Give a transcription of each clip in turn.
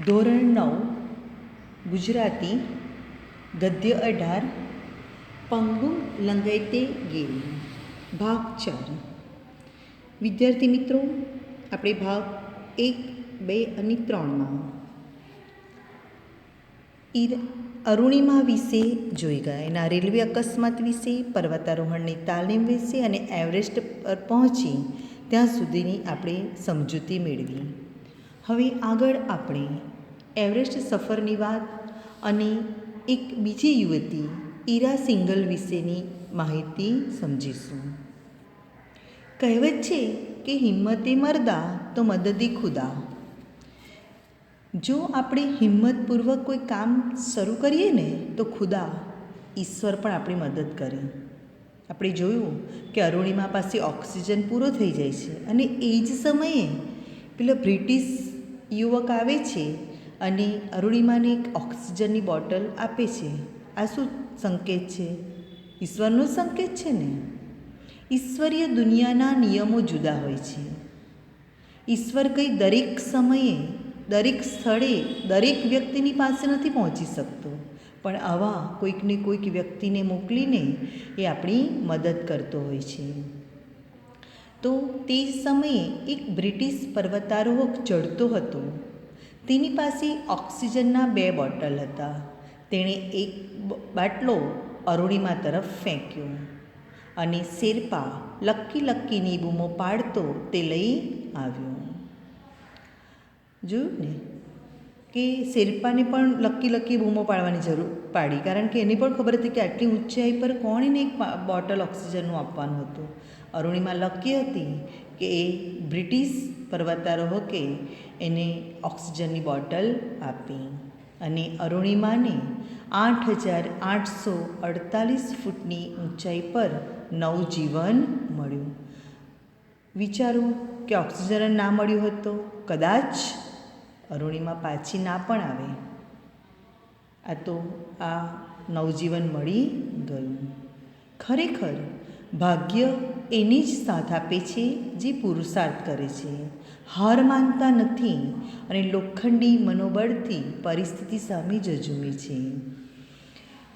ધોરણ 9 ગુજરાતી ગદ્ય 18 પંગુમ લંગાઈતે ગેલી ભાગ 4. વિદ્યાર્થી મિત્રો, આપણે ભાગ 1, 2 અને 3માં અરુણિમા વિશે જોઈ ગયા. એના રેલવે અકસ્માત વિશે, પર્વતારોહણની તાલીમ વિશે અને એવરેસ્ટ પર પહોંચી ત્યાં સુધીની આપણે સમજૂતી મેળવી. હવે આગળ આપણે એવરેસ્ટ સફરની વાત અને એક બીજી યુવતી ઈરા સિંઘલ વિશેની માહિતી સમજીશું. કહેવત છે કે હિંમતે મરદા તો મદદી ખુદા. જો આપણે હિંમતપૂર્વક કોઈ કામ શરૂ કરીએ ને તો ખુદા ઈશ્વર પણ આપણી મદદ કરે. આપણે જોયું કે અરુણિમા પાસે ઓક્સિજન પૂરો થઈ જાય છે અને એ જ સમયે પેલા બ્રિટિશ યુવક આવે છે અને અરુણિમાને એક ઓક્સિજનની બોટલ આપે છે. આ શું સંકેત છે? ઈશ્વરનો સંકેત છે ને. ઈશ્વરીય દુનિયાના નિયમો જુદા હોય છે. ઈશ્વર કંઈ દરેક સમયે, દરેક સ્થળે, દરેક વ્યક્તિની પાસે નથી પહોંચી શકતો, પણ આવા કોઈકને કોઈક વ્યક્તિને મોકલીને એ આપણી મદદ કરતો હોય છે. તો તે જ સમયે એક બ્રિટિશ પર્વતારોહક ચડતો હતો. તેની પાસે ઓક્સિજનના 2 બોટલ હતા. તેણે એક બાટલો અરુણિમા તરફ ફેંક્યો અને શેરપા લક્કી લક્કીની બૂમો પાડતો તે લઈ આવ્યો. જોયું ને કે શેરપાને પણ લક્કી લક્કી બૂમો પાડવાની જરૂર પાડી, કારણ કે એને પણ ખબર હતી કે આટલી ઊંચાઈ પર કોણ એને એક બોટલ ઓક્સિજનનું આપવાનું હતું. અરુણિમા લકી હતી કે એ બ્રિટિશ પર્વતારોહકે એને ઓક્સિજનની બોટલ આપી અને અરુણિમાને 8,848 ફૂટની ઊંચાઈ પર નવજીવન મળ્યું. વિચારો કે ઓક્સિજન ના મળ્યું હોત તો કદાચ અરુણિમા પાછી ના પણ આવે. આ નવજીવન મળી ગયું. ખરેખર ભાગ્ય એને જ સાથ આપે છે જે પુરુષાર્થ કરે છે, હાર માનતા નથી અને લોખંડી મનોબળથી પરિસ્થિતિ સામે ઝઝૂમે છે.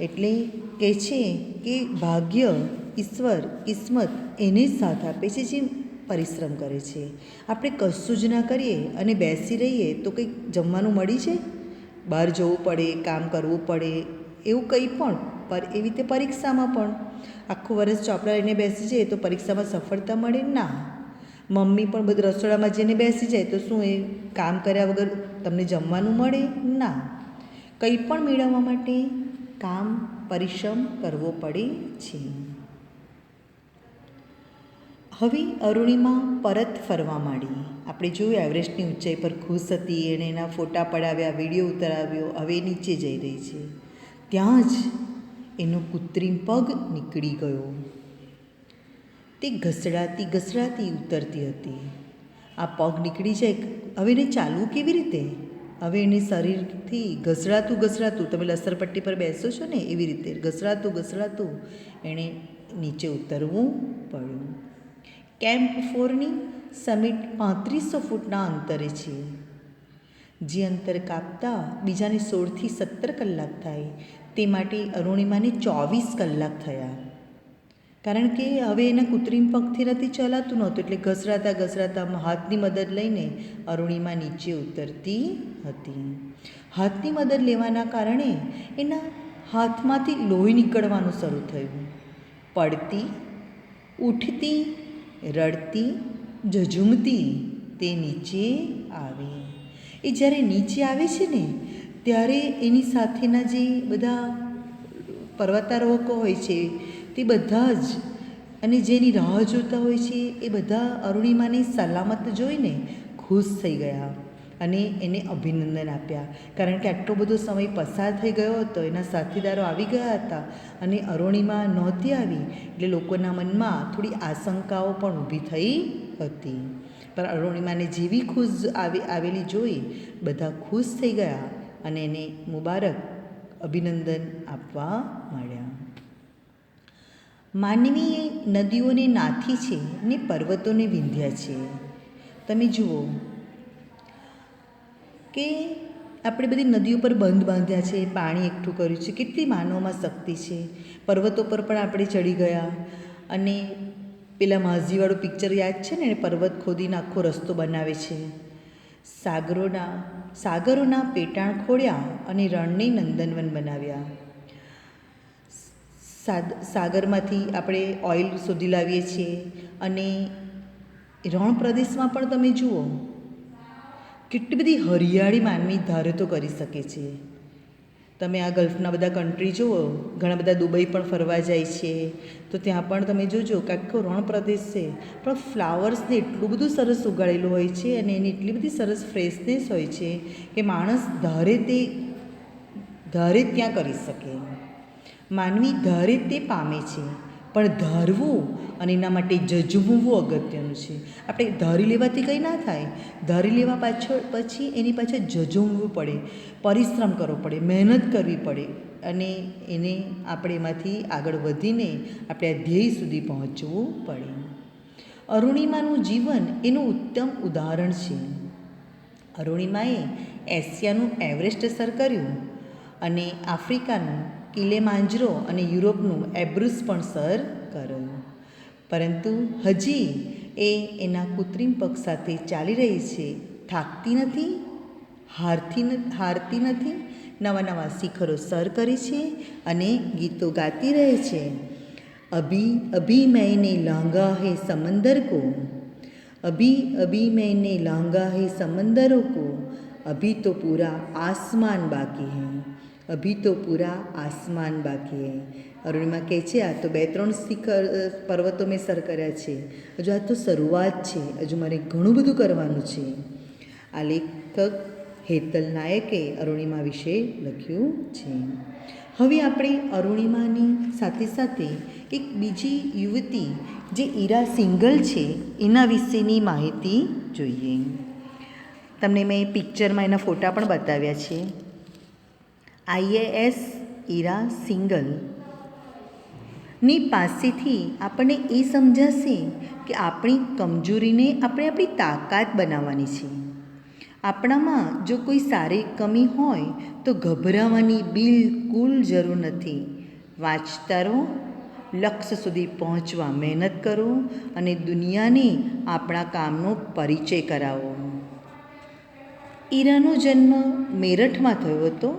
એટલે કહે છે કે ભાગ્ય, ઈશ્વર, કિસ્મત એને જ સાથ આપે છે જે પરિશ્રમ કરે છે. આપણે કશું જ ના કરીએ અને બેસી રહીએ તો કંઈક જમવાનું મળી જાય? બહાર જવું પડે, કામ કરવું પડે, એવું કંઈ પણ. પર એવી રીતે પરીક્ષામાં પણ આખું વર્ષ ચોપડા લઈને બેસી જાય તો પરીક્ષામાં સફળતા મળે ના. મમ્મી પણ બધું રસોડામાં જઈને બેસી જાય તો શું એ કામ કર્યા વગર તમને જમવાનું મળે? ના. કંઈ પણ મેળવવા માટે કામ, પરિશ્રમ કરવો પડે છે. હવે અરુણિમા પરત ફરવા માંડી. આપણે જોયું એવરેસ્ટની ઊંચાઈ પર ખુશ હતી, એણે એના ફોટા પડાવ્યા, વિડીયો ઉતારાવ્યો. હવે નીચે જઈ રહી છે. ત્યાં જ એનો કૃત્રિમ પગ નીકળી ગયો. તે ઘસડાતી ઘસડાતી ઉતરતી હતી. આ પગ નીકળી જાય, હવે એને ચાલવું કેવી રીતે? હવે એને શરીરથી ઘસડાતું ઘસડાતું, તમે લસરપટ્ટી પર બેસો છો ને એવી રીતે ઘસડાતું ઘસડાતું એણે નીચે ઉતરવું પડ્યું. કેમ્પ 4ની સમિટ 3500 ફૂટના અંતરે છે. જે અંતર કાપતા બીજાને 16થી 17 કલાક થાય, તે માટે અરુણિમાને 24 કલાક થયા. કારણ કે હવે એના કૃત્રિમ પગથી નથી ચલાતું નહોતું, એટલે ઘસડાતા ઘસડાતા હાથની મદદ લઈને અરુણિમા નીચે ઉતરતી હતી. હાથની મદદ લેવાના કારણે એના હાથમાંથી લોહી નીકળવાનું શરૂ થયું. પડતી, ઉઠતી, રડતી, ઝઝૂમતી તે નીચે આવી. એ જ્યારે નીચે આવે છે ને ત્યારે એની સાથેના જે બધા પર્વતારોહકો હોય છે તે બધા જ, અને જેની રાહ જોતા હોય છે એ બધા અરુણિમાની સલામત જોઈને ખુશ થઈ ગયા અને એને અભિનંદન આપ્યા. કારણ કે આટલો બધો સમય પસાર થઈ ગયો હતો, એના સાથીદારો આવી ગયા હતા અને અરુણિમા નહોતી આવી, એટલે લોકોના મનમાં થોડી આશંકાઓ પણ ઊભી થઈ હતી. પણ અરુણિમાને જેવી આવેલી જોઈ બધા ખુશ થઈ ગયા અને એને મુબારક અભિનંદન આપવા માંડ્યા. માનવીએ નદીઓને નાથી છે ને પર્વતોને વિંધ્યા છે. તમે જુઓ કે આપણે બધી નદીઓ પર બંધ બાંધ્યા છે, પાણી એકઠું કર્યું છે, કેટલી માનવમાં શક્તિ છે. પર્વતો પર પણ આપણે ચડી ગયા અને પેલા માઝીવાળું પિક્ચર યાદ છે ને, પર્વત ખોદીને આખો રસ્તો બનાવે છે. સાગરોના પેટાણ ખોડ્યા અને રણને નંદનવન બનાવ્યા. સાગરમાંથી આપણે ઓઇલ શોધી લાવીએ છીએ અને રણ પ્રદેશમાં પણ તમે જુઓ કેટલી બધી હરિયાળી માનવી ધારે તો કરી શકે છે. તમે આ ગલ્ફના બધા કન્ટ્રી જુઓ, ઘણા બધા દુબઈ પણ ફરવા જાય છે, તો ત્યાં પણ તમે જોજો કે આખો રણ પ્રદેશ છે, પણ ફ્લાવર્સને એટલું બધું સરસ ઉગાડેલું હોય છે અને એની એટલી બધી સરસ ફ્રેશનેસ હોય છે કે માણસ ધારે ત્યાં કરી શકે. માનવી ધારે તે પામે છે, પણ ધારવું અને એના માટે જજુમવું અગત્યનું છે. આપણે ધારી લેવાથી કંઈ ના થાય. ધારી લેવા પછી એની પાછળ જજુમવું પડે, પરિશ્રમ કરવો પડે, મહેનત કરવી પડે અને એને આપણે એમાંથી આગળ વધીને આપણે આ ધ્યેય સુધી પહોંચવું પડે. અરુણિમાનું જીવન એનું ઉત્તમ ઉદાહરણ છે. અરુણિમાએ એશિયાનું એવરેસ્ટ સર કર્યું અને આફ્રિકાનું કિલેમાંજરો અને યુરોપનું એબ્રુસ પણ સર કર્યું, પરંતુ હજી એ એના કૃત્રિમ પગ સાથે ચાલી રહી છે. થાકતી નથી, હારતી નથી, નવા નવા શિખરો સર કરે છે અને ગીતો ગાતી રહે છે. અભી मैंने लांघा है समंदर को, अभी मैंने लांघा है समंदरों को, अभी तो पूरा आसमान बाकी है, अभी तो पूरा आसमान बाकी है. અરુણિમા કહે છે, આ તો 2-3 પર્વતો મેં સર કર્યા છે, હજુ આ તો શરૂઆત છે, હજુ મારે ઘણું બધું કરવાનું છે. આ લેખક હેતલ નાયકે અરુણિમા વિશે લખ્યું છે. હવે આપણે અરુણિમાની સાથે સાથે એક બીજી યુવતી જે ઈરા સિંઘલ છે એના વિશેની માહિતી જોઈએ. તમને મેં પિક્ચરમાં એના ફોટા પણ બતાવ્યા છે. IAS ઈરા સિંઘલ ની પાસેથી આપણને એ સમજાશે કે આપણી કમજોરીને આપણે આપણી તાકાત બનાવવાની છે. આપણામાં જો કોઈ સારી કમી હોય તો ગભરાવાની બિલકુલ જરૂર નથી. વાંચતા રહો, લક્ષ્ય સુધી પહોંચવા મહેનત કરો અને દુનિયાને આપણા કામનો પરિચય કરાવો. ઈરાનો જન્મ મેરઠમાં થયો હતો.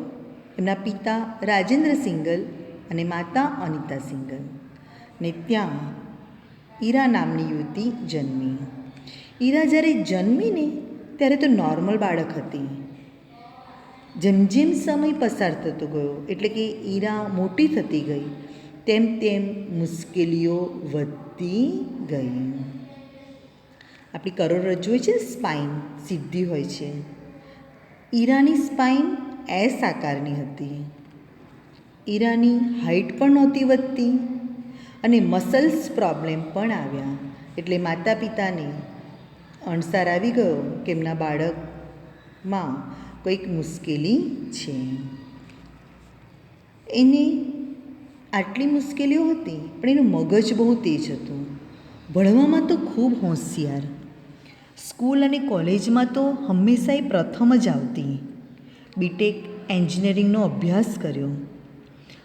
એમના પિતા રાજેન્દ્ર સિંઘલ અને માતા અનિતા સિંઘલ, ને ત્યાં ઈરા નામની યુવતી જન્મી. ઈરા જ્યારે જન્મીને ત્યારે તો નોર્મલ બાળક હતી. જેમ જેમ સમય પસાર થતો ગયો, એટલે કે ઈરા મોટી થતી ગઈ, તેમ તેમ મુશ્કેલીઓ વધતી ગઈ. આપણી કરોડરજ્જુ હોય છે, સ્પાઇન સીધી હોય છે. ઈરાની સ્પાઇન એસ આકારની હતી. ઈરાની હાઇટ પણ નહોતી વધતી અને મસલ્સ પ્રોબ્લેમ પણ આવ્યા. એટલે માતા પિતાને અણસાર આવી ગયો કે એમના બાળકમાં કોઈક મુશ્કેલી છે. એને આટલી મુશ્કેલીઓ હતી, પણ એનું મગજ બહુ તેજ હતું. ભણવામાં તો ખૂબ હોશિયાર. સ્કૂલ અને કોલેજમાં તો હંમેશા એ પ્રથમ જ આવતી. બીટેક એન્જિનિયરિંગનો અભ્યાસ કર્યો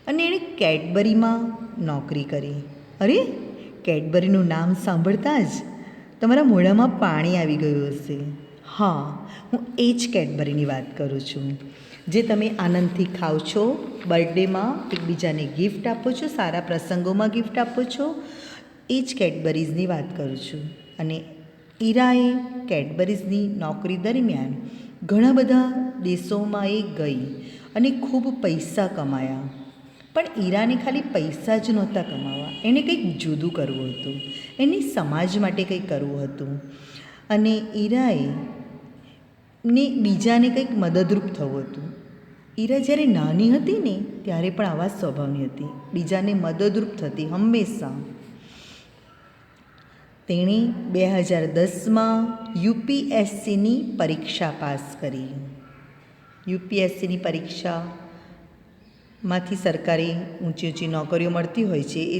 અને એણે કેડબરીમાં નોકરી કરી. અરે, કેડબરીનું નામ સાંભળતા જ તમારા મોઢામાં પાણી આવી ગયું હશે. હા, હું એ જ કેડબરીની વાત કરું છું, જે તમે આનંદથી ખાઓ છો, બર્થડેમાં એકબીજાને ગિફ્ટ આપો છો, સારા પ્રસંગોમાં ગિફ્ટ આપો છો. એ જ કેડબરીઝની વાત કરું છું. અને ઈરાએ કેડબરીઝની નોકરી દરમિયાન ઘણા બધા દેશોમાં એ ગઈ અને ખૂબ પૈસા કમાયા. પણ ઈરાને ખાલી પૈસા જ નહોતા કમાવા, એને કંઈક જુદું કરવું હતું. એને સમાજ માટે કંઈક કરવું હતું અને ઈરાએ બીજાને કંઈક મદદરૂપ થવું હતું. ઈરા જ્યારે નાની હતી ને ત્યારે પણ આવા સ્વભાવની હતી, બીજાને મદદરૂપ થતી હંમેશા. તેણે 2010માં UPSCની પરીક્ષા પાસ કરી. UPSCની પરીક્ષામાંથી સરકારી ઊંચી ઊંચી નોકરીઓ મળતી હોય છે, એ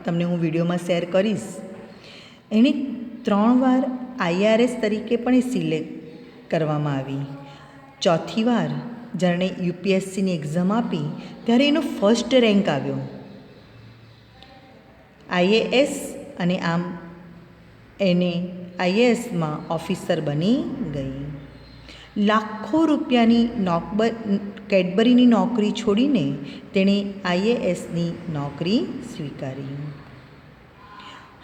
તમને હું વિડીયોમાં શેર કરીશ. એણે 3 વાર IRS તરીકે પણ એ સિલેક્ટ કરવામાં આવી. 4થી વાર જ્યારે યુપીએસસીની એક્ઝામ આપી ત્યારે એનો ફર્સ્ટ રેન્ક આવ્યો, આઈએએસ, અને આમ એને આઈએએસમાં ઓફિસર બની ગઈ. લાખો રૂપિયાની કેડબરીની નોકરી છોડીને તેણે આઈએએસની નોકરી સ્વીકારી.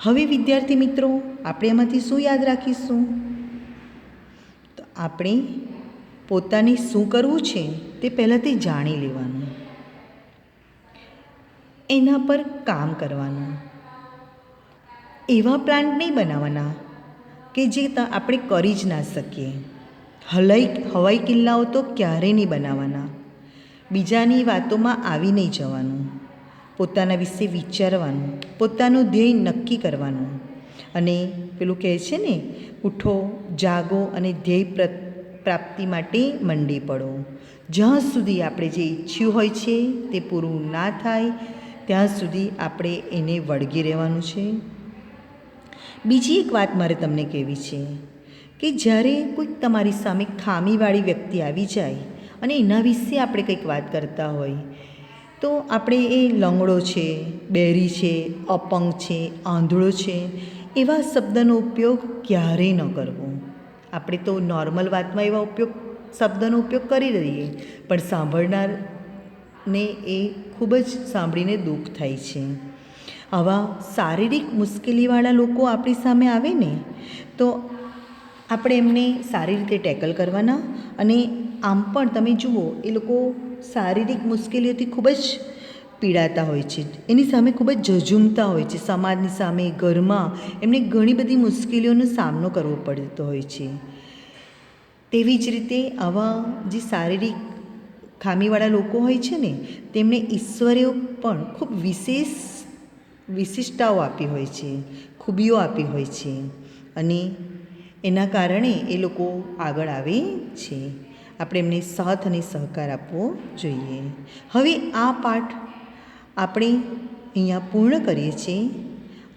હવે વિદ્યાર્થી મિત્રો, આપણે એમાંથી શું યાદ રાખીશું? તો આપણે પોતાને શું કરવું છે તે પહેલાંથી જાણી લેવાનું, એના પર કામ કરવાનું. એવા પ્લાન નહીં બનાવવાના કે જે આપણે કરી જ ના શકીએ. હવાઈ કિલ્લાઓ તો ક્યારેય નહીં બનાવવાના. બીજાની વાતોમાં આવી નહીં જવાનું. પોતાના વિશે વિચારવાનું, પોતાનું ધ્યેય નક્કી કરવાનું. અને પેલું કહે છે ને, ઉઠો, જાગો અને ધ્યેય પ્રાપ્તિ માટે મંડી પડો. જ્યાં સુધી આપણે જે ઈચ્છ્યું હોય છે તે પૂરું ના થાય ત્યાં સુધી આપણે એને વળગી રહેવાનું છે. બીજી એક વાત મારે તમને કહેવી છે કે જ્યારે કોઈક તમારી સામે ખામીવાળી વ્યક્તિ આવી જાય અને એના વિશે આપણે કંઈક વાત કરતા હોય તો આપણે એ લંગડો છે, બહેરી છે, અપંગ છે, આંધળો છે એવા શબ્દનો ઉપયોગ ક્યારેય ન કરવો. આપણે તો નોર્મલ વાતમાં એવા શબ્દનો ઉપયોગ કરી રહીએ, પણ સાંભળનારને એ ખૂબ જ સાંભળીને દુઃખ થાય છે. આવા શારીરિક મુશ્કેલીવાળા લોકો આપણી સામે આવે ને તો આપણે એમને સારી રીતે ટેકલ કરવાના. અને આમ પણ તમે જુઓ, એ લોકો શારીરિક મુશ્કેલીઓથી ખૂબ જ પીડાતા હોય છે, એની સામે ખૂબ જ ઝઝૂમતા હોય છે. સમાજની સામે, ઘરમાં એમને ઘણી બધી મુશ્કેલીઓનો સામનો કરવો પડતો હોય છે. તેવી જ રીતે આવા જે શારીરિક ખામીવાળા લોકો હોય છે ને તેમને ઈશ્વરે પણ ખૂબ વિશિષ્ટતાઓ આપી હોય છે, ખૂબીઓ આપી હોય છે, અને એના કારણે એ લોકો આગળ આવે છે. આપણે એમને સાથ અને સહકાર આપવો જોઈએ. હવે આ પાઠ આપણે અહીંયા પૂર્ણ કરીએ છીએ.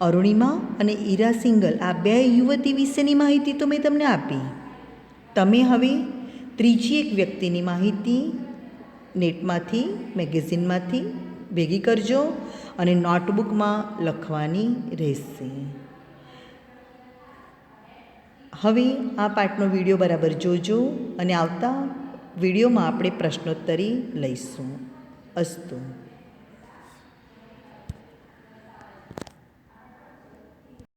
અરુણિમા અને ઈરા સિંઘલ, આ બે યુવતી વિશેની માહિતી તો મેં તમને આપી. તમે હવે ત્રીજી એક વ્યક્તિની માહિતી નેટમાંથી, મેગેઝિનમાંથી ભેગી કરજો અને નોટબુકમાં લખવાની રહેશે. હવે આ પાઠનો વિડીયો બરાબર જોજો અને આવતા વિડીયોમાં આપણે પ્રશ્નોત્તરી લઈશું. અસ્તુ.